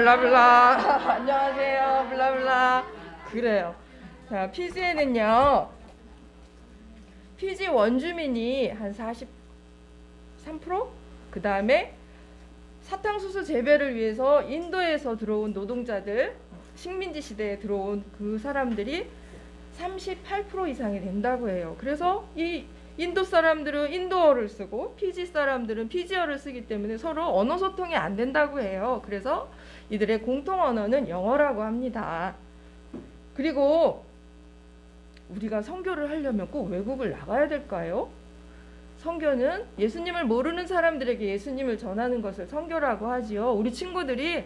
블라블라. 안녕하세요. 블라블라. 그래요. 자, 피지에는요. 피지 원주민이 한 43%? 그 다음에 사탕수수 재배를 위해서 인도에서 들어온 노동자들, 식민지 시대에 들어온 그 사람들이 38% 이상이 된다고 해요. 그래서 이 인도 사람들은 인도어를 쓰고 피지 사람들은 피지어를 쓰기 때문에 서로 언어 소통이 안 된다고 해요. 그래서 이들의 공통 언어는 영어라고 합니다. 그리고 우리가 선교를 하려면 꼭 외국을 나가야 될까요? 선교는 예수님을 모르는 사람들에게 예수님을 전하는 것을 선교라고 하지요. 우리 친구들이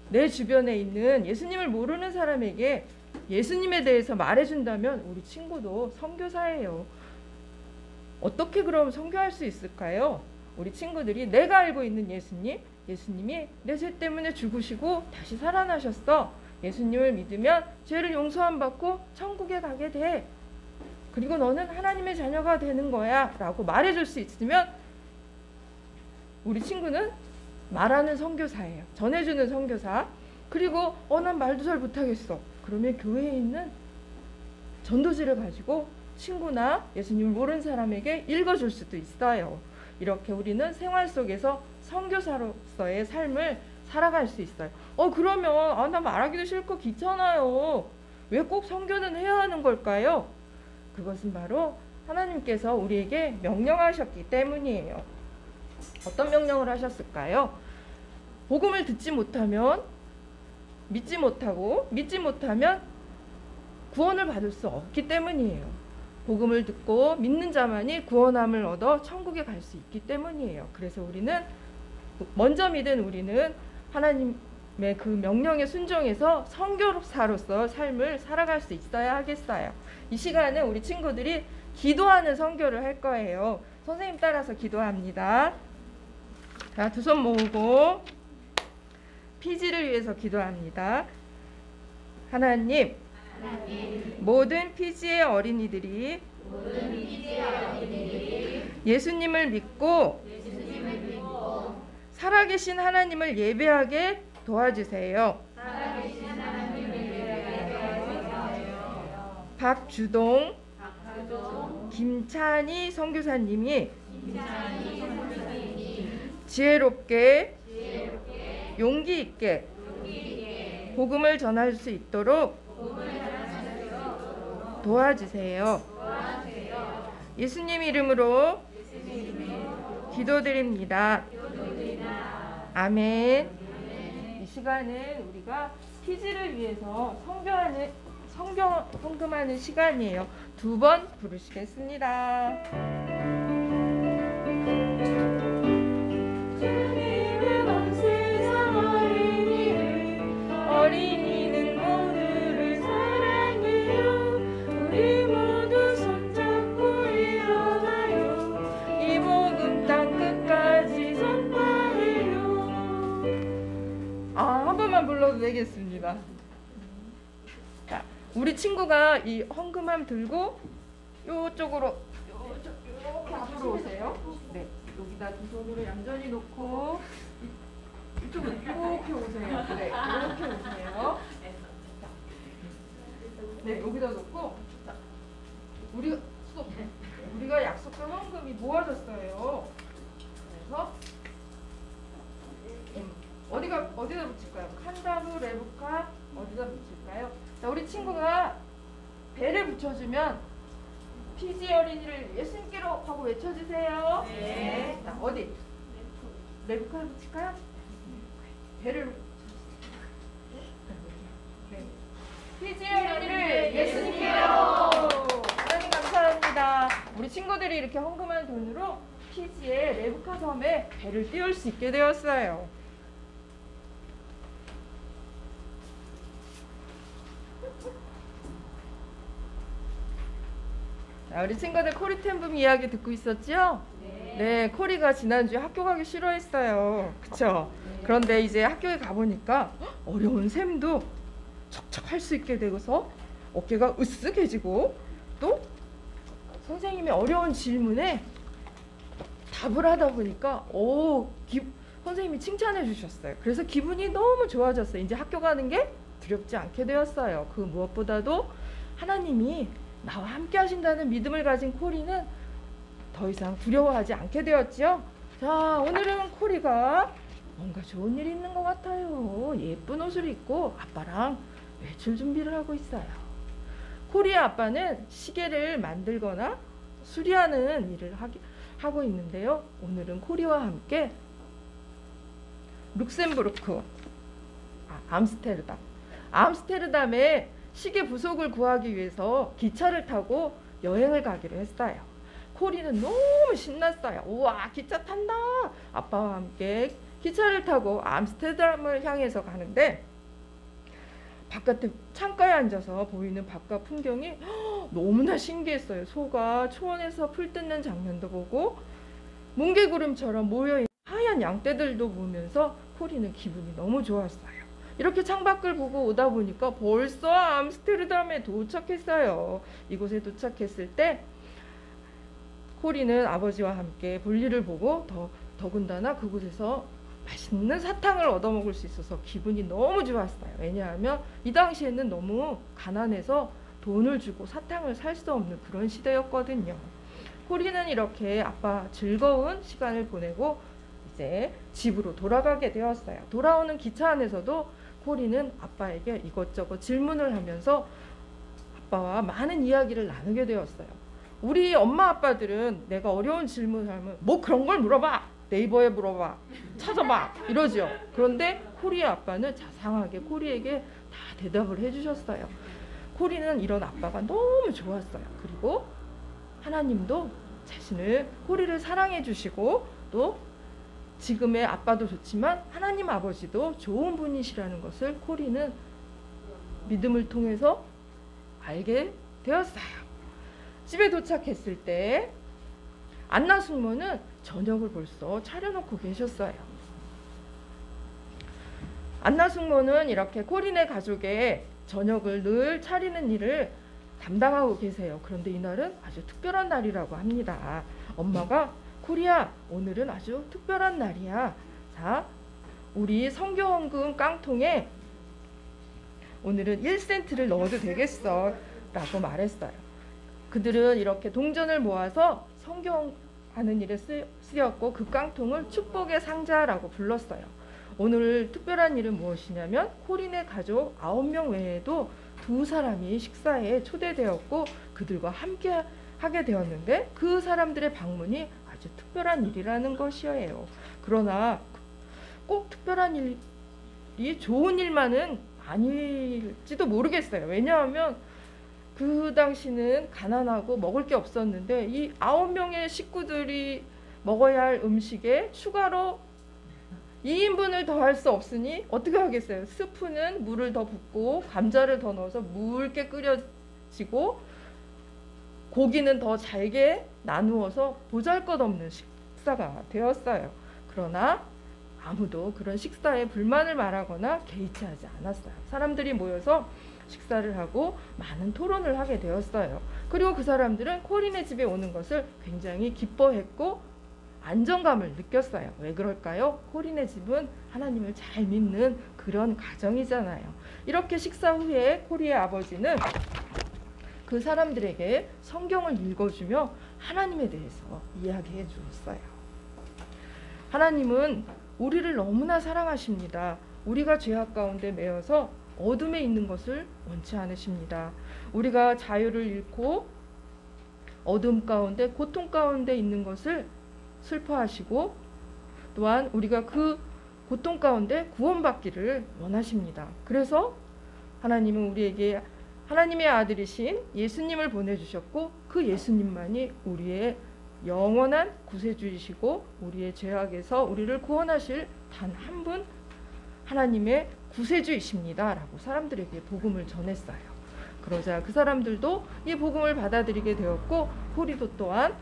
내 주변에 있는 예수님을 모르는 사람에게 예수님에 대해서 말해준다면 우리 친구도 선교사예요. 어떻게 그럼 선교할 수 있을까요? 우리 친구들이 내가 알고 있는 예수님이 내 죄 때문에 죽으시고 다시 살아나셨어. 예수님을 믿으면 죄를 용서함 받고 천국에 가게 돼. 그리고 너는 하나님의 자녀가 되는 거야 라고 말해줄 수 있으면 우리 친구는 말하는 선교사예요. 전해주는 선교사. 그리고 난 말도 잘 못하겠어. 그러면 교회에 있는 전도지를 가지고 친구나 예수님을 모르는 사람에게 읽어줄 수도 있어요. 이렇게 우리는 생활 속에서 선교사로서의 삶을 살아갈 수 있어요. 그러면 나 말하기도 싫고 귀찮아요. 왜 꼭 선교는 해야 하는 걸까요? 그것은 바로 하나님께서 우리에게 명령하셨기 때문이에요. 어떤 명령을 하셨을까요? 복음을 듣지 못하면 믿지 못하고 믿지 못하면 구원을 받을 수 없기 때문이에요. 복음을 듣고 믿는 자만이 구원함을 얻어 천국에 갈 수 있기 때문이에요. 그래서 우리는 먼저 믿은 우리는 하나님의 그 명령에 순종해서 선교사로서 삶을 살아갈 수 있어야 하겠어요. 이 시간은 우리 친구들이 기도하는 선교를 할 거예요. 선생님 따라서 기도합니다. 자, 두 손 모으고 피지를 위해서 기도합니다. 하나님, 모든 피지의 어린이들이 예수님을 믿고 살아계신 하나님을 예배하게 도와주세요. 박주동, 김찬희 선교사님이 지혜롭게 용기 있게 복음을 전할 수 있도록 도와주세요. 예수님 이름으로 기도드립니다. 아멘. 이 시간은 우리가 피지를 위해서 헌금하는 시간이에요. 2번 부르시겠습니다. 주님은 온 세상 어린이는 모두를 사랑해요. 우리 모두 손잡고 일어나요. 이 복음 땅 끝까지 전파해요. 한 번만 불러도 되겠습니다. 자, 우리 친구가 이 헌금함 들고 이쪽으로 이렇게 앞으로 오세요. 네, 여기다 두 손으로 얌전히 놓고 이쪽으로 이렇게 오세요. 네, 이렇게 오세요. 네, 여기다 놓고 자, 우리가 약속한 헌금이 모아졌어요. 그래서 어디다 붙일까요? 칸다브, 레브카 어디다 붙일까요? 자, 우리 친구가 배를 붙여주면 피지 어린이를 예수님께로 하고 외쳐주세요. 네. 자, 어디? 레브카를 붙일까요? 배를 네. 피지 어린이를 예수님께로. 하나님 감사합니다. 우리 친구들이 이렇게 헌금한 돈으로 피지의 레브카 섬에 배를 띄울 수 있게 되었어요. 자, 우리 친구들 코리템붐 이야기 듣고 있었죠? 네, 코리가 지난주에 학교 가기 싫어했어요. 그쵸? 그런데 이제 학교에 가보니까 어려운 셈도 척척 할 수 있게 되고서 어깨가 으쓱해지고 또 선생님의 어려운 질문에 답을 하다 보니까 선생님이 칭찬해 주셨어요. 그래서 기분이 너무 좋아졌어요. 이제 학교 가는 게 두렵지 않게 되었어요. 그 무엇보다도 하나님이 나와 함께 하신다는 믿음을 가진 코리는 더 이상 두려워하지 않게 되었지요. 자, 오늘은 코리가 뭔가 좋은 일이 있는 것 같아요. 예쁜 옷을 입고 아빠랑 외출 준비를 하고 있어요. 코리의 아빠는 시계를 만들거나 수리하는 일을 하고 있는데요. 오늘은 코리와 함께 룩셈부르크, 암스테르담에 시계 부속을 구하기 위해서 기차를 타고 여행을 가기로 했어요. 코리는 너무 신났어요. 우와, 기차 탄다. 아빠와 함께 기차를 타고 암스테르담을 향해서 가는데 바깥에 창가에 앉아서 보이는 바깥 풍경이 너무나 신기했어요. 소가 초원에서 풀 뜯는 장면도 보고 뭉게구름처럼 모여있는 하얀 양떼들도 보면서 코리는 기분이 너무 좋았어요. 이렇게 창밖을 보고 오다 보니까 벌써 암스테르담에 도착했어요. 이곳에 도착했을 때 코리는 아버지와 함께 볼일을 보고 더군다나 그곳에서 맛있는 사탕을 얻어먹을 수 있어서 기분이 너무 좋았어요. 왜냐하면 이 당시에는 너무 가난해서 돈을 주고 사탕을 살 수 없는 그런 시대였거든요. 코리는 이렇게 아빠 즐거운 시간을 보내고 이제 집으로 돌아가게 되었어요. 돌아오는 기차 안에서도 코리는 아빠에게 이것저것 질문을 하면서 아빠와 많은 이야기를 나누게 되었어요. 우리 엄마 아빠들은 내가 어려운 질문을 하면 뭐 그런 걸 물어봐, 네이버에 물어봐, 찾아봐 이러죠. 그런데 코리의 아빠는 자상하게 코리에게 다 대답을 해주셨어요. 코리는 이런 아빠가 너무 좋았어요. 그리고 하나님도 코리를 사랑해 주시고 또 지금의 아빠도 좋지만 하나님 아버지도 좋은 분이시라는 것을 코리는 믿음을 통해서 알게 되었어요. 집에 도착했을 때 안나 숙모는 저녁을 벌써 차려놓고 계셨어요. 안나 숙모는 이렇게 코린의 가족의 저녁을 늘 차리는 일을 담당하고 계세요. 그런데 이날은 아주 특별한 날이라고 합니다. 엄마가 코리야, 오늘은 아주 특별한 날이야. 자, 우리 성경원금 깡통에 오늘은 1센트를 넣어도 되겠어 라고 말했어요. 그들은 이렇게 동전을 모아서 성경하는 일에 쓰였고 그 깡통을 축복의 상자라고 불렀어요. 오늘 특별한 일은 무엇이냐면 코린의 가족 9명 외에도 2사람이 식사에 초대되었고 그들과 함께 하게 되었는데 그 사람들의 방문이 아주 특별한 일이라는 것이에요. 그러나 꼭 특별한 일이 좋은 일만은 아닐지도 모르겠어요. 왜냐하면 그 당시는 가난하고 먹을 게 없었는데 이 9명의 식구들이 먹어야 할 음식에 추가로 2인분을 더 할 수 없으니 어떻게 하겠어요? 스프는 물을 더 붓고 감자를 더 넣어서 묽게 끓여지고 고기는 더 잘게 나누어서 보잘것없는 식사가 되었어요. 그러나 아무도 그런 식사에 불만을 말하거나 개의치하지 않았어요. 사람들이 모여서 식사를 하고 많은 토론을 하게 되었어요. 그리고 그 사람들은 코린의 집에 오는 것을 굉장히 기뻐했고 안정감을 느꼈어요. 왜 그럴까요? 코린의 집은 하나님을 잘 믿는 그런 가정이잖아요. 이렇게 식사 후에 코리의 아버지는 그 사람들에게 성경을 읽어주며 하나님에 대해서 이야기해 주었어요. 하나님은 우리를 너무나 사랑하십니다. 우리가 죄악 가운데 매여서 어둠에 있는 것을 원치 않으십니다. 우리가 자유를 잃고 어둠 가운데 고통 가운데 있는 것을 슬퍼하시고 또한 우리가 그 고통 가운데 구원받기를 원하십니다. 그래서 하나님은 우리에게 하나님의 아들이신 예수님을 보내주셨고 그 예수님만이 우리의 영원한 구세주이시고 우리의 죄악에서 우리를 구원하실 단 한 분 하나님의 구세주이십니다 라고 사람들에게 복음을 전했어요. 그러자 그 사람들도 이 복음을 받아들이게 되었고 코리도 또한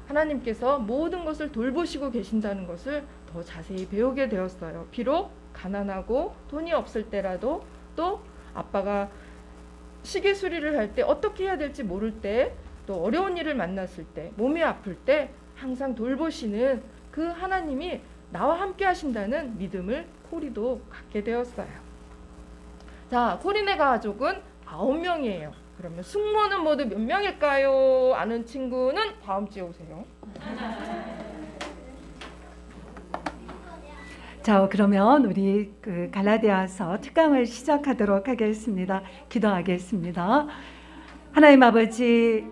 하나님께서 모든 것을 돌보시고 계신다는 것을 더 자세히 배우게 되었어요. 비록 가난하고 돈이 없을 때라도 또 아빠가 시계 수리를 할 때 어떻게 해야 될지 모를 때 또 어려운 일을 만났을 때 몸이 아플 때 항상 돌보시는 그 하나님이 나와 함께 하신다는 믿음을 코리도 갖게 되었어요. 자, 코린의 가족은 9명이에요. 그러면 숙모는 모두 몇 명일까요? 아는 친구는 다음 주에 오세요. 자, 그러면 우리 그 갈라디아서 특강을 시작하도록 하겠습니다. 기도하겠습니다. 하나님 아버지,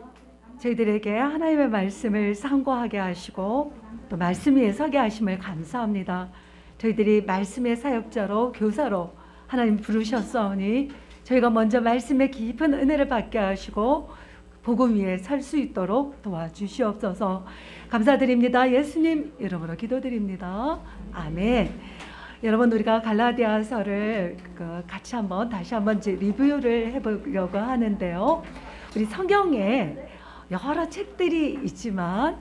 저희들에게 하나님의 말씀을 상고하게 하시고 또 말씀 위에 서게 하심을 감사합니다. 저희들이 말씀의 사역자로 교사로 하나님 부르셨사오니 저희가 먼저 말씀의 깊은 은혜를 받게 하시고 복음 위에 설 수 있도록 도와주시옵소서. 감사드립니다. 예수님 이름으로 기도드립니다. 아멘. 여러분, 우리가 갈라디아서를 같이 다시 한번 리뷰를 해보려고 하는데요. 우리 성경에 여러 책들이 있지만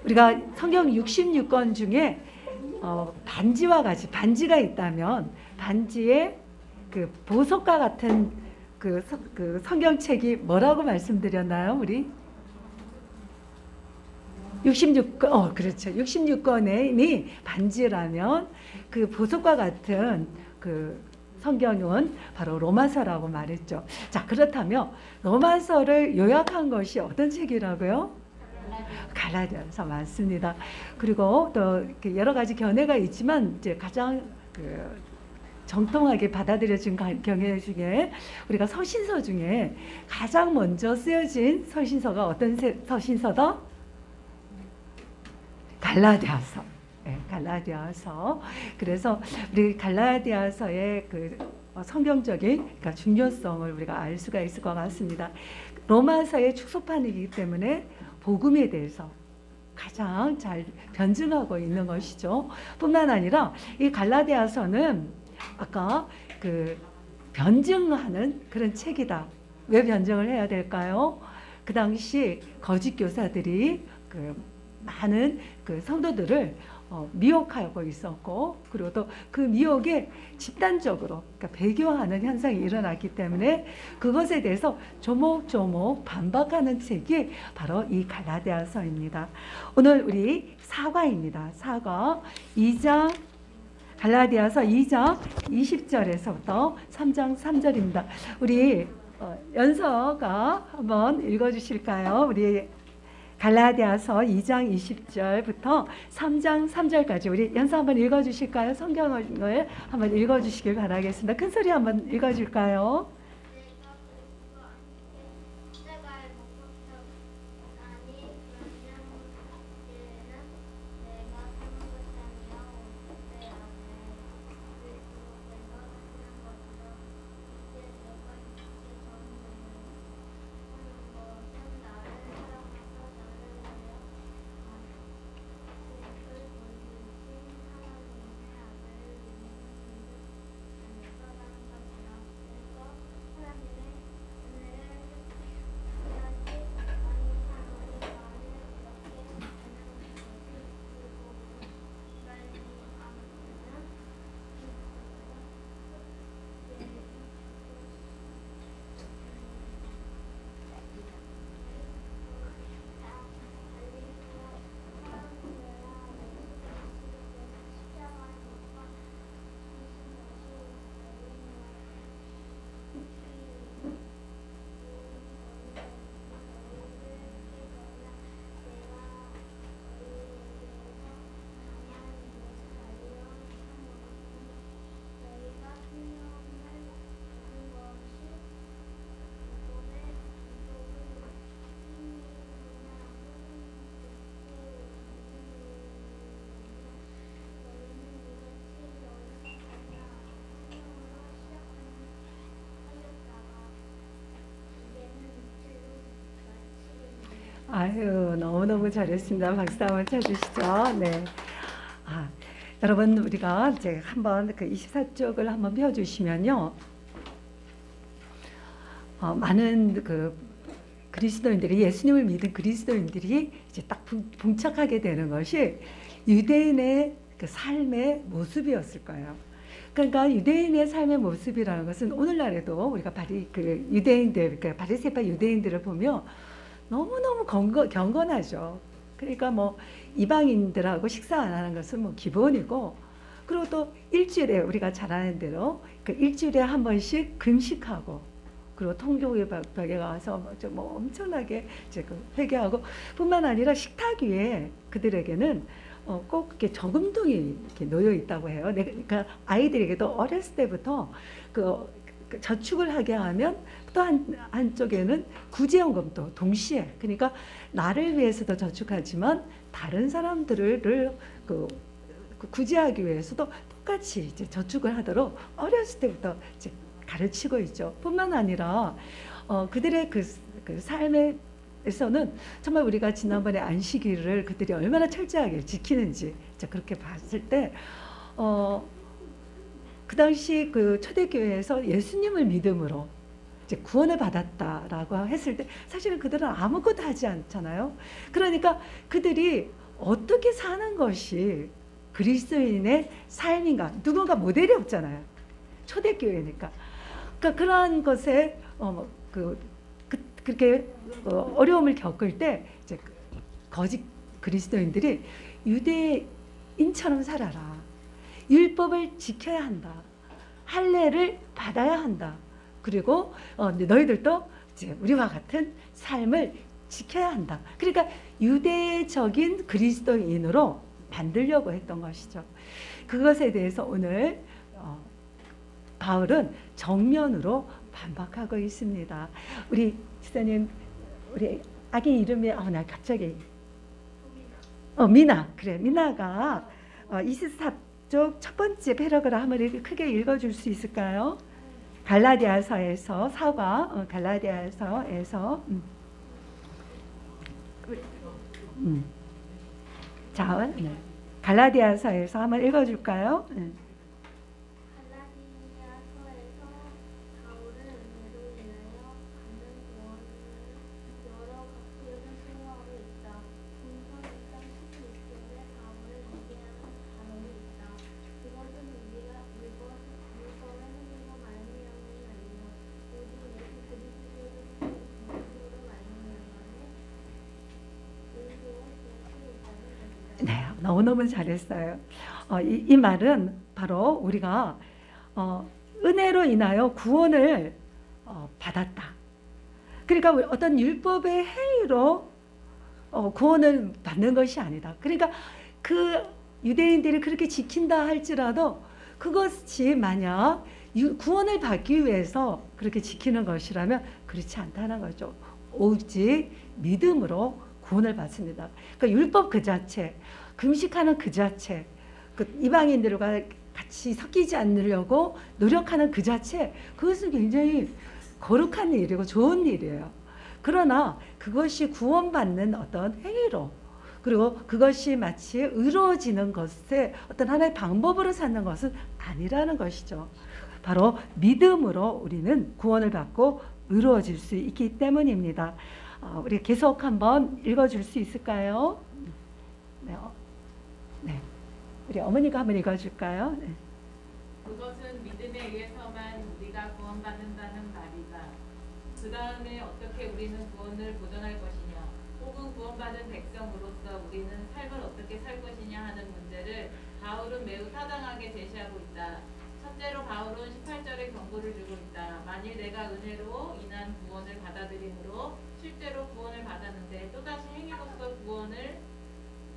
우리가 성경 66권 중에 반지와 같이 반지가 있다면 반지에 그 보석과 같은 그 성경책이 뭐라고 말씀드렸나요? 우리 66권, 그렇죠. 66권이 반지라면 그 보석과 같은 그 성경은 바로 로마서라고 말했죠. 자, 그렇다면 로마서를 요약한 것이 어떤 책이라고요? 갈라디아서 맞습니다. 그리고 또 여러 가지 견해가 있지만 이제 가장 정통하게 받아들여진 경외 중에 우리가 서신서 중에 가장 먼저 쓰여진 서신서가 어떤 서신서다? 갈라디아서. 네, 갈라디아서. 그래서 우리 갈라디아서의 그 성경적인 그러니까 중요성을 우리가 알 수가 있을 것 같습니다. 로마서의 축소판이기 때문에 복음에 대해서 가장 잘 변증하고 있는 것이죠. 뿐만 아니라 이 갈라디아서는 아까 그 변증하는 그런 책이다. 왜 변증을 해야 될까요? 그 당시 거짓 교사들이 많은 성도들을 미혹하고 있었고, 그리고 또 그 미혹에 집단적으로 그러니까 배교하는 현상이 일어났기 때문에 그것에 대해서 조목조목 반박하는 책이 바로 이 갈라디아서입니다. 오늘 우리 사과입니다. 사과 2장, 갈라디아서 2장 20절에서부터 3장 3절입니다. 우리 연서가 한번 읽어주실까요? 우리 갈라디아서 2장 20절부터 3장 3절까지 우리 연서 한번 읽어주실까요? 성경을 한번 읽어주시길 바라겠습니다. 큰 소리 한번 읽어줄까요? 아유, 너무너무 잘했습니다. 박수 한번 쳐주시죠. 네. 여러분, 우리가 이제 한번 그 24쪽을 한번 펴주시면요. 많은 그 그리스도인들이, 예수님을 믿은 그리스도인들이 이제 딱 봉착하게 되는 것이 유대인의 그 삶의 모습이었을 거예요. 그러니까 유대인의 삶의 모습이라는 것은 오늘날에도 우리가 유대인들, 그러니까 바리새파 유대인들을 보면 너무너무 경건하죠. 그러니까 뭐 이방인들하고 식사 안 하는 것은 뭐 기본이고, 그리고 또 일주일에 우리가 잘 아는 대로 그 일주일에 한 번씩 금식하고, 그리고 통교회벽에 가서 뭐 엄청나게 이제 그 회개하고, 뿐만 아니라 식탁 위에 그들에게는 꼭 이렇게 저금통이 이렇게 놓여 있다고 해요. 그러니까 아이들에게도 어렸을 때부터 그 저축을 하게 하면 또 한쪽에는 구제연금도 동시에, 그러니까 나를 위해서도 저축하지만 다른 사람들을 구제하기 위해서도 똑같이 이제 저축을 하도록 어렸을 때부터 이제 가르치고 있죠. 뿐만 아니라 그들의 그 삶에서는 정말 우리가 지난번에 안식일을 그들이 얼마나 철저하게 지키는지 이제 그렇게 봤을 때 그 당시 그 초대교회에서 예수님을 믿음으로 이제 구원을 받았다라고 했을 때 사실은 그들은 아무것도 하지 않잖아요. 그러니까 그들이 어떻게 사는 것이 그리스도인의 삶인가, 누군가 모델이 없잖아요. 초대교회니까. 그러니까 그러한 것에 그렇게 어려움을 겪을 때 이제 거짓 그리스도인들이 유대인처럼 살아라. 율법을 지켜야 한다. 할례를 받아야 한다. 그리고 너희들도 이제 우리와 같은 삶을 지켜야 한다. 그러니까 유대적인 그리스도인으로 만들려고 했던 것이죠. 그것에 대해서 오늘 바울은 정면으로 반박하고 있습니다. 우리 지사님, 우리 아기 이름이 나 갑자기 미나. 그래, 미나가 24쪽 첫 번째 패러그램을 크게 읽어줄 수 있을까요? 갈라디아서에서 사과, 갈라디아서에서 자, 갈라디아서에서 한번 읽어줄까요? 네, 너무너무 잘했어요. 이 말은 바로 우리가 은혜로 인하여 구원을 받았다. 그러니까 어떤 율법의 행위로 구원을 받는 것이 아니다. 그러니까 그 유대인들이 그렇게 지킨다 할지라도 그것이 만약 구원을 받기 위해서 그렇게 지키는 것이라면 그렇지 않다는 거죠. 오직 믿음으로 구원을 받습니다. 그러니까 율법 그 자체, 금식하는 그 자체, 그 이방인들과 같이 섞이지 않으려고 노력하는 그 자체, 그것은 굉장히 거룩한 일이고 좋은 일이에요. 그러나 그것이 구원받는 어떤 행위로, 그리고 그것이 마치 의로워지는 것에 어떤 하나의 방법으로 사는 것은 아니라는 것이죠. 바로 믿음으로 우리는 구원을 받고 의로워질 수 있기 때문입니다. 우리 계속 한번 읽어줄 수 있을까요? 네. 우리 어머니가 한번 읽어줄까요? 네. 그것은 믿음에 의해서만 우리가 구원받는다는 말이다. 그 다음에 어떻게 우리는 구원을 보존할 것이냐, 혹은 구원받은 백성으로서 우리는 삶을 어떻게 살 것이냐 하는 문제를 바울은 매우 타당하게 제시하고 있다. 첫째로 바울은 18절에 경고를 주고 있다. 만일 내가 은혜로 인한 구원을 받아들임으로 실제로 구원을 받았는데 또다시 행위로서 구원을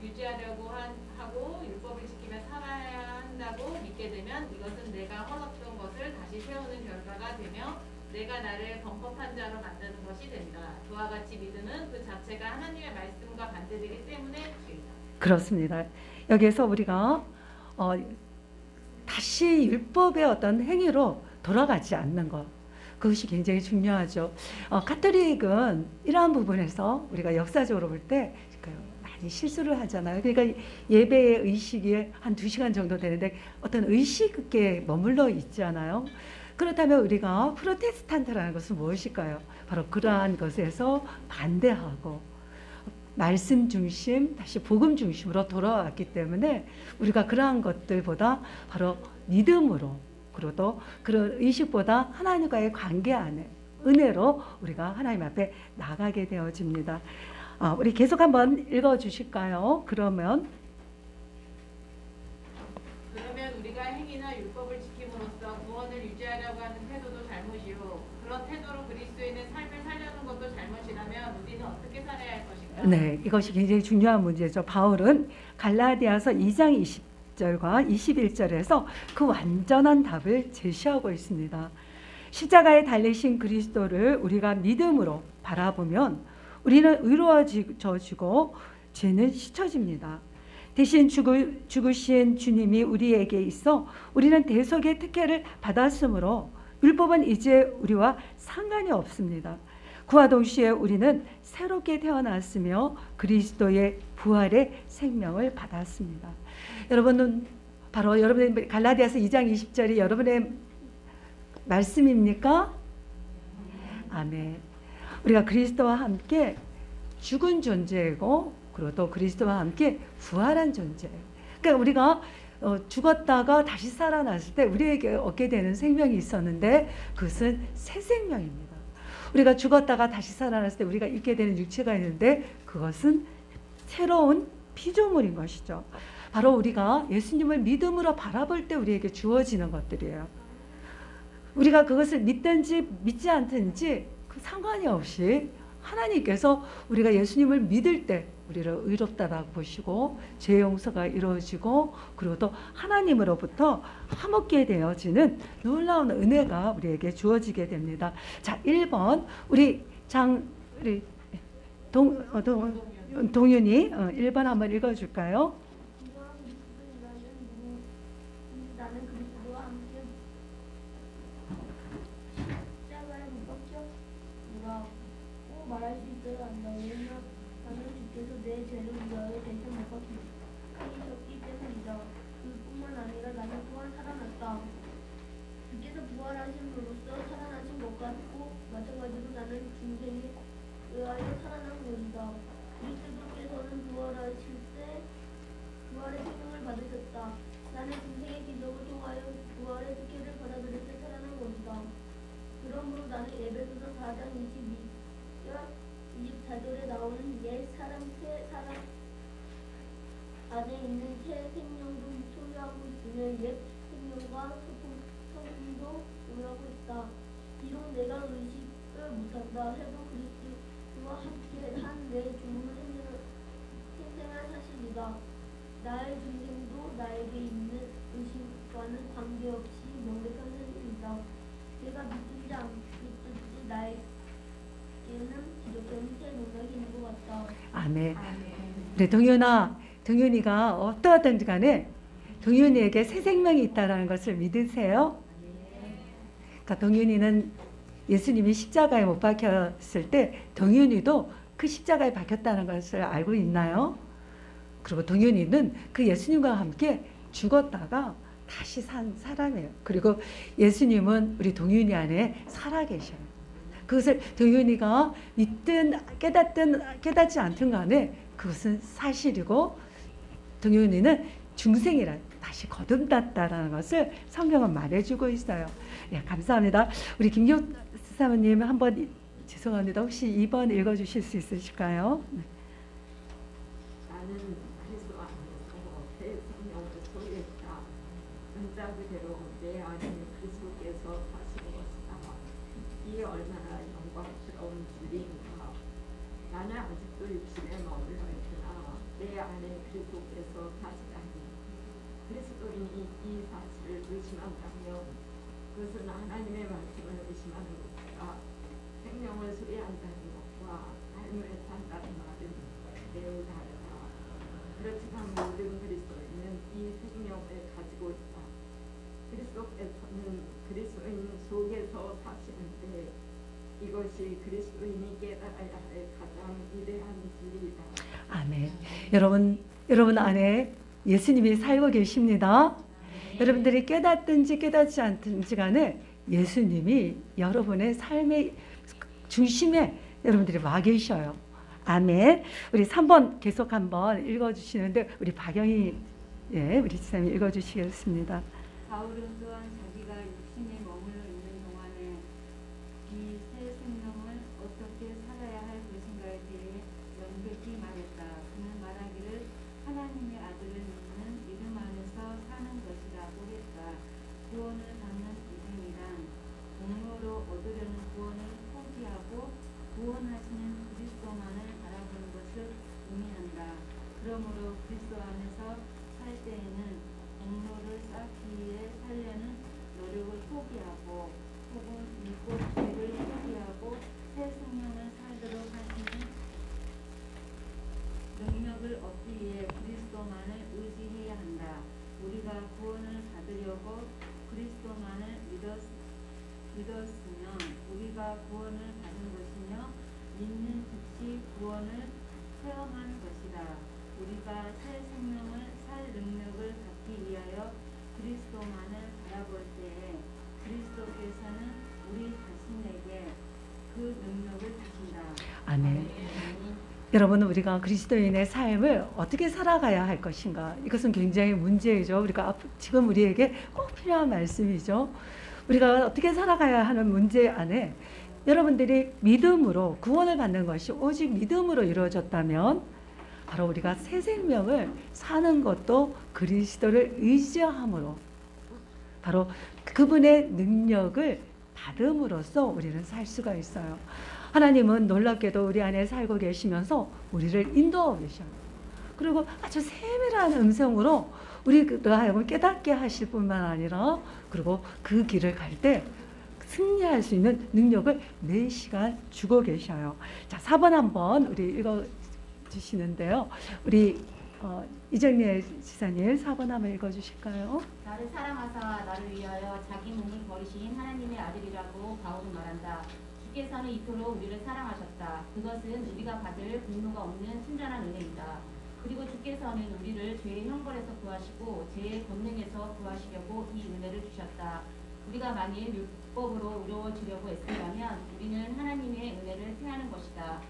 유지하려고 하고 율법을 지키며 살아야 한다고 믿게 되면 이것은 내가 허락던 것을 다시 세우는 결과가 되며 내가 나를 범법한 자로 만드는 것이 된다. 그와 같이 믿음은 그 자체가 하나님의 말씀과 반대되기 때문에 죄이다. 그렇습니다. 여기에서 우리가 다시 율법의 어떤 행위로 돌아가지 않는 것, 그것이 굉장히 중요하죠. 가톨릭은 이러한 부분에서 우리가 역사적으로 볼 때 많이 실수를 하잖아요. 그러니까 예배의 의식이 한 2시간 정도 되는데 어떤 의식에 머물러 있잖아요. 그렇다면 우리가 프로테스탄트라는 것은 무엇일까요? 바로 그러한 것에서 반대하고 말씀 중심, 다시 복음 중심으로 돌아왔기 때문에 우리가 그러한 것들보다 바로 믿음으로, 그리고 또 그런 의식보다 하나님과의 관계 안에 은혜로 우리가 하나님 앞에 나가게 되어집니다. 우리 계속 한번 읽어 주실까요? 그러면 우리가 행위나 율법을 지킴으로써 구원을 유지하려고 하는 태도도 잘못이요. 그런 태도로 그리스도인의 삶을 살려는 것도 잘못이라면 우리는 어떻게 살아야 할 것인가? 네, 이것이 굉장히 중요한 문제죠. 바울은 갈라디아서 2장 20절과 21절에서 그 완전한 답을 제시하고 있습니다. 십자가에 달리신 그리스도를 우리가 믿음으로 바라보면 우리는 의로워지고 죄는 씻어집니다. 대신 죽으신 주님이 우리에게 있어 우리는 대속의 특혜를 받았으므로 율법은 이제 우리와 상관이 없습니다. 그와 동시에 우리는 새롭게 태어났으며 그리스도의 부활의 생명을 받았습니다. 여러분은 바로 여러분의 갈라디아서 2장 20절이 여러분의 말씀입니까? 아멘. 우리가 그리스도와 함께 죽은 존재이고 그리고 또 그리스도와 함께 부활한 존재예요. 그러니까 우리가 죽었다가 다시 살아났을 때 우리에게 얻게 되는 생명이 있었는데 그것은 새 생명입니다. 우리가 죽었다가 다시 살아났을 때 우리가 입게 되는 육체가 있는데 그것은 새로운 피조물인 것이죠. 바로 우리가 예수님을 믿음으로 바라볼 때 우리에게 주어지는 것들이에요. 우리가 그것을 믿든지 믿지 않든지 그 상관이 없이 하나님께서 우리가 예수님을 믿을 때 우리를 의롭다라고 보시고 죄 용서가 이루어지고 그리고 또 하나님으로부터 화목게 되어지는 놀라운 은혜가 우리에게 주어지게 됩니다. 자, 1번 우리 동윤이 1번 한번 읽어줄까요? 나는 그리스도와 함께 십자가에 못 박혀 뭐라고 말할 수 있어야 한다. 왜냐하면 나는 주께서 내 죄를 위하여 대신 못 박히셨기 때문이다. 그뿐만 아니라 나는 또한 살아났다. 주께서 부활하심으로써 살아나신 것 같고 마찬가지로 나는 중생에 의하여 살아난 것이다. 그리스도께서는 부활하실 때 부활의 생명을 받으셨다. 나는 중생의 기적을 통하여 부활의 특혜를 받아들일 때 살아난 것이다. 그러므로 나는 에베소서 4장 22절 24절에 나오는 옛 사람 새 사람 안에 있는 새 생명도 소유하고 있으며 옛 생명과 성품도 소유하고 있다. 비록 내가 의식을 못한다 해도 그리스도와 함께 한 내 주문은 생생한 사실이다. 나의 중생도 나에게 있는 의식과는 관계없이 명백한 사실이다. 내가 믿든지 안 믿든지 나에게는 지속되는 새 농락이 있는 것 같다. 아멘. 네, 동윤이가 어떠하든지 간에 동윤이에게 새 생명이 있다는 것을 믿으세요? 그러니까 동윤이는 예수님이 십자가에 못 박혔을 때 동윤이도 그 십자가에 박혔다는 것을 알고 있나요? 그리고 동윤이는 그 예수님과 함께 죽었다가 다시 산 사람이에요. 그리고 예수님은 우리 동윤이 안에 살아계셔요. 그것을 동윤이가 믿든 깨닫지 않든 간에 그것은 사실이고 동윤이는 중생이라 다시 거듭났다라는 것을 성경은 말해주고 있어요. 예, 감사합니다. 우리 김교 사모님 한번 죄송합니다. 혹시 2번 읽어주실 수 있으실까요? 나는 그리스도 안에서 새 생명을 소유했다. 문자 그대로 내 안에 그리스도께서 사시는 것이다. 이 얼마나 영광스러운 진리인가. 나는 아직도 육신에 머물러 있으나 내 안에 그리스도께서 사시다니. 그리스도인이 이 사실을 의심한다면 그것은 하나님의 말씀을 의심하는 것보다 생명을 소유한다는 것과 삶을 산다는 말은 매우 다르다. 그렇지만 모든 그리스도인은 이 생명을 가지고 있다. 그리스도께서는 그리스도인 속에서 사시는데 이것이 그리스도인이 깨달아야 할 가장 위대한 진리이다. 아멘. 여러분 안에 예수님이 살고 계십니다. 여러분들이 깨닫든지 깨닫지 않든지 간에 예수님이 여러분의 삶의 중심에 여러분들이 와 계셔요. 아멘. 우리 3번 계속 한번 읽어주시는데 우리 박영희 우리 지사님 읽어주시겠습니다. 바울은 또한 자기가 육신에 머물러 있는 동안에 이 새 생명을 어떻게 살아야 할 것인가에 대해 때에는 공로를 쌓기 위해 살려는 노력을 포기하고 혹은 율법 죄를 포기하고 새 생명을 살도록 하시는 능력을 얻기 위해 그리스도만을 의지해야 한다. 우리가 구원을 받으려고 그리스도만을 믿었으면 우리가 구원을 받은 것이며 믿는 즉시 구원을 체험하는 것이다. 우리가 새 생명을 살 능력을 갖기 위하여 그리스도만을 바라볼 때에 그리스도께서는 우리 자신에게 그 능력을 주신다. 아멘. 여러분, 우리가 그리스도인의 삶을 어떻게 살아가야 할 것인가? 이것은 굉장히 문제이죠. 우리가 지금 우리에게 꼭 필요한 말씀이죠. 우리가 어떻게 살아가야 하는 문제 안에 여러분들이 믿음으로 구원을 받는 것이 오직 믿음으로 이루어졌다면 바로 우리가 새 생명을 사는 것도 그리스도를 의지함으로 바로 그분의 능력을 받음으로써 우리는 살 수가 있어요. 하나님은 놀랍게도 우리 안에 살고 계시면서 우리를 인도하고 계셔요. 그리고 아주 세밀한 음성으로 우리가 하여금 깨닫게 하실 뿐만 아니라 그리고 그 길을 갈 때 승리할 수 있는 능력을 매 시간 주고 계셔요. 자, 4번 한번 우리 읽어주시는데요. 우리 이정리 지사님 4번 한번 읽어주실까요? 나를 사랑하사 나를 위하여 자기 몸을 버리신 하나님의 아들이라고 바울은 말한다. 주께서는 이토록 우리를 사랑하셨다. 그것은 우리가 받을 공로가 없는 순전한 은혜이다. 그리고 주께서는 우리를 죄의 형벌에서 구하시고 죄의 권능에서 구하시려고 이 은혜를 주셨다. 우리가 만일 율법으로 의로워지려고 애쓴다면 우리는 하나님의 은혜를 패하는 것이다.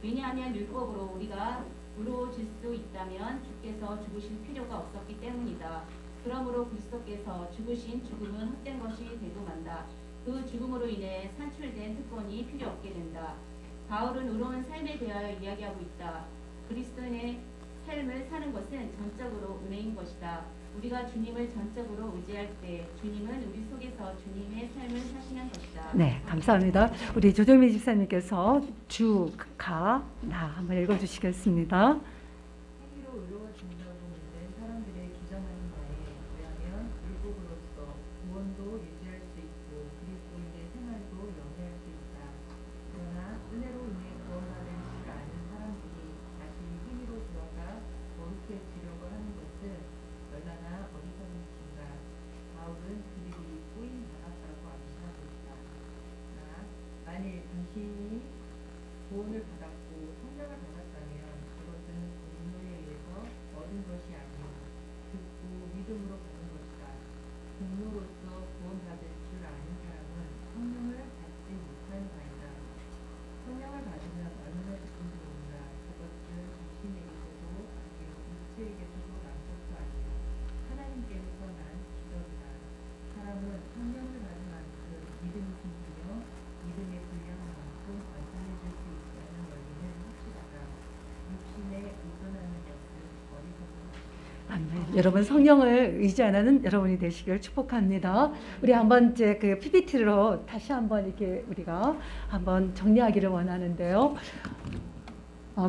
왜냐하면 율법으로 우리가 의로워질 수 있다면 주께서 죽으실 필요가 없었기 때문이다. 그러므로 그리스도께서 죽으신 죽음은 헛된 것이 되고 만다. 그 죽음으로 인해 산출된 특권이 필요 없게 된다. 바울은 의로운 삶에 대하여 이야기하고 있다. 그리스도인의 삶을 사는 것은 전적으로 은혜인 것이다. 우리가 주님을 전적으로 의지할 때 주님은 우리 속에서 주님의 삶을 사시는 것이다. 네, 감사합니다. 우리 조정미 집사님께서 주, 가, 나 한번 읽어주시겠습니다. 행위로 의로워진다고 믿는 사람들의 규정하는 바에 의하면 율법으로서 구원도 유지할 수 있고 그리스도인의 생활도 영위할 수 있다. 그러나 은혜로 인해 구원받은 줄 아는 사람들이 자신이 행위로 들어가 거룩해지려고 하는 것은 얼마나 어리석은 것인가. 바울은 그들이 꼬임 받았다고 암시하고 있다. 만일 당신이 구원을 받았고 성령을 받았다면 그것은 공로에 의해서 얻은 것이 아니요 듣고 믿음으로 받은 것이다. 공로로서 구원받을 줄 아는 사람은 성령을 받지 못한 바이다. 성령을 받으면 얼마나 기쁜지 모른다. 그것은 자신에게서도 아니요 육체에게서도 난 것도 아니요 하나님께로서 난 기적이다. 사람은 성령을 받은 만큼 믿음이 생기며 믿음의 분량한 만큼 완성해질 수 있다는 원리는 확실하다. 육신에 의존하는 것은 어리석은 것이다. 아멘. 여러분 성령을 의지하는 여러분이 되시길 축복합니다. 우리 한번 이제 그 PPT로 다시 한번 이렇게 우리가 한번 정리하기를 원하는데요.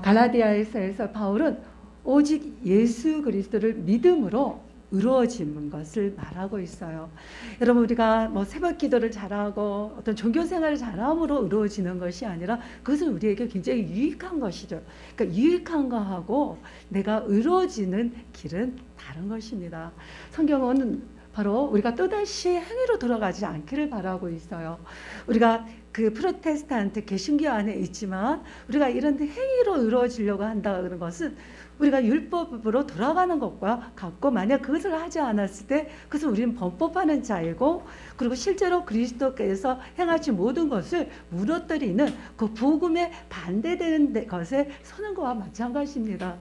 갈라디아에서 바울은 오직 예수 그리스도를 믿음으로 의로워지는 것을 말하고 있어요. 여러분 우리가 뭐 새벽 기도를 잘하고 어떤 종교 생활을 잘함으로 의로워지는 것이 아니라 그것은 우리에게 굉장히 유익한 것이죠. 그러니까 유익한 거하고 내가 의로워지는 길은 다른 것입니다. 성경은 바로 우리가 또다시 행위로 돌아가지 않기를 바라고 있어요. 우리가 그 프로테스탄트 개신교 안에 있지만 우리가 이런 행위로 이루어지려고 한다는 것은 우리가 율법으로 돌아가는 것과 같고 만약 그것을 하지 않았을 때 그것은 우리는 범법하는 자이고 그리고 실제로 그리스도께서 행하신 모든 것을 무너뜨리는 그 복음에 반대되는 것에 서는 것과 마찬가지입니다.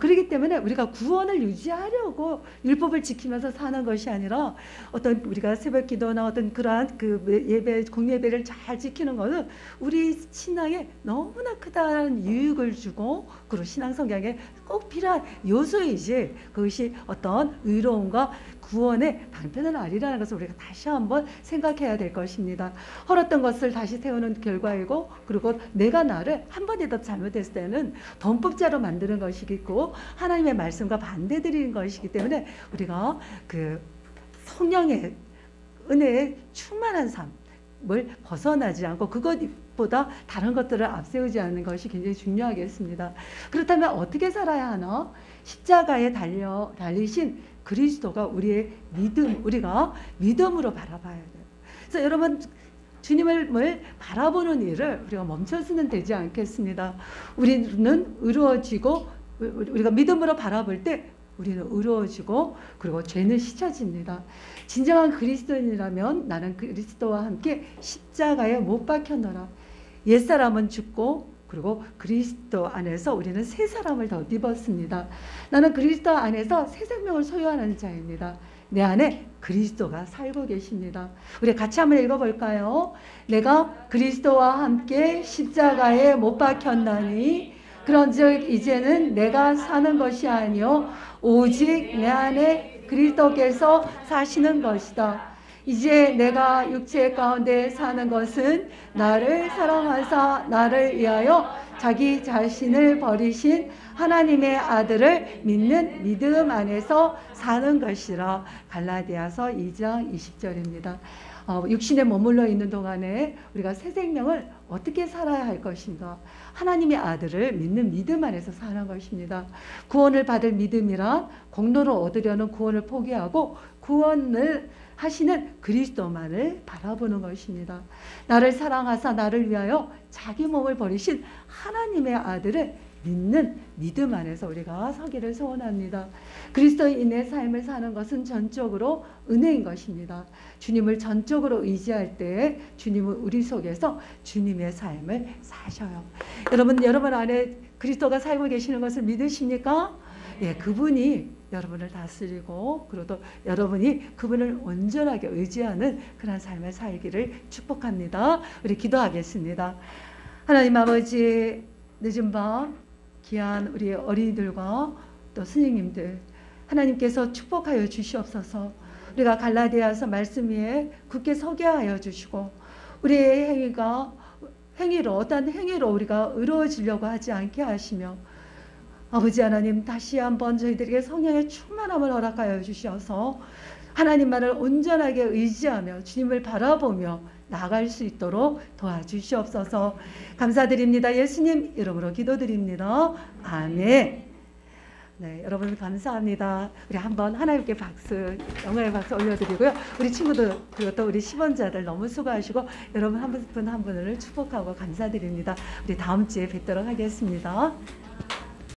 그렇기 때문에 우리가 구원을 유지하려고 율법을 지키면서 사는 것이 아니라 어떤 우리가 새벽 기도나 어떤 그러한 그 예배, 공예배를 잘 지키는 것은 우리 신앙에 너무나 크다는 유익을 주고 그리고 신앙 성경에 꼭 필요한 요소이지 그것이 어떤 의로움과 구원의 방편은 아니라는 것을 우리가 다시 한번 생각해야 될 것입니다. 헐었던 것을 다시 세우는 결과이고 그리고 내가 나를 한 번이라도 잘못했을 때는 범법자로 만드는 것이기 있고 하나님의 말씀과 반대되는 것이기 때문에 우리가 그 성령의 은혜에 충만한 삶을 벗어나지 않고 그것보다 다른 것들을 앞세우지 않는 것이 굉장히 중요하겠습니다. 그렇다면 어떻게 살아야 하나? 십자가에 달리신 그리스도가 우리의 믿음, 우리가 믿음으로 바라봐야 돼요. 그래서 여러분 주님을 바라보는 일을 우리가 멈춰서는 되지 않겠습니다. 우리는 의로워지고 우리가 믿음으로 바라볼 때 우리는 의로워지고 그리고 죄는 씻어집니다. 진정한 그리스도인이라면 나는 그리스도와 함께 십자가에 못 박혔노라. 옛사람은 죽고 그리고 그리스도 안에서 우리는 새 사람을 더 입었습니다. 나는 그리스도 안에서 새 생명을 소유하는 자입니다. 내 안에 그리스도가 살고 계십니다. 우리 같이 한번 읽어볼까요? 내가 그리스도와 함께 십자가에 못 박혔나니 그런즉 이제는 내가 사는 것이 아니요 오직 내 안에 그리스도께서 사시는 것이다. 이제 내가 육체 가운데 사는 것은 나를 사랑하사 나를 위하여 자기 자신을 버리신 하나님의 아들을 믿는 믿음 안에서 사는 것이라. 갈라디아서 2장 20절입니다. 육신에 머물러 있는 동안에 우리가 새 생명을 어떻게 살아야 할 것인가? 하나님의 아들을 믿는 믿음 안에서 사는 것입니다. 구원을 받을 믿음이란 공로를 얻으려는 구원을 포기하고 구원을 하시는 그리스도만을 바라보는 것입니다. 나를 사랑하사 나를 위하여 자기 몸을 버리신 하나님의 아들을 믿는 믿음 안에서 우리가 서기를 소원합니다. 그리스도인의 삶을 사는 것은 전적으로 은혜인 것입니다. 주님을 전적으로 의지할 때 주님은 우리 속에서 주님의 삶을 사셔요. 여러분 안에 그리스도가 살고 계시는 것을 믿으십니까? 예, 그분이 여러분을 다스리고 그리고 또 여러분이 그분을 온전하게 의지하는 그런 삶을 살기를 축복합니다. 우리 기도하겠습니다. 하나님 아버지, 늦은 밤 귀한 우리 어린이들과 또 스님님들 하나님께서 축복하여 주시옵소서. 우리가 갈라디아서 말씀 위에 굳게 서게 하여 주시고 우리의 행위로 어떤 행위로 우리가 의로워지려고 하지 않게 하시며 아버지 하나님 다시 한번 저희들에게 성령의 충만함을 허락하여 주셔서 하나님만을 온전하게 의지하며 주님을 바라보며 나아갈 수 있도록 도와주시옵소서. 감사드립니다. 예수님 이름으로 기도드립니다. 아멘. 네, 여러분 감사합니다. 우리 한번 하나님께 박수, 영광의 박수 올려드리고요. 우리 친구들 그리고 또 우리 시범자들 너무 수고하시고 여러분 한 분 한 분을 축복하고 감사드립니다. 우리 다음 주에 뵙도록 하겠습니다.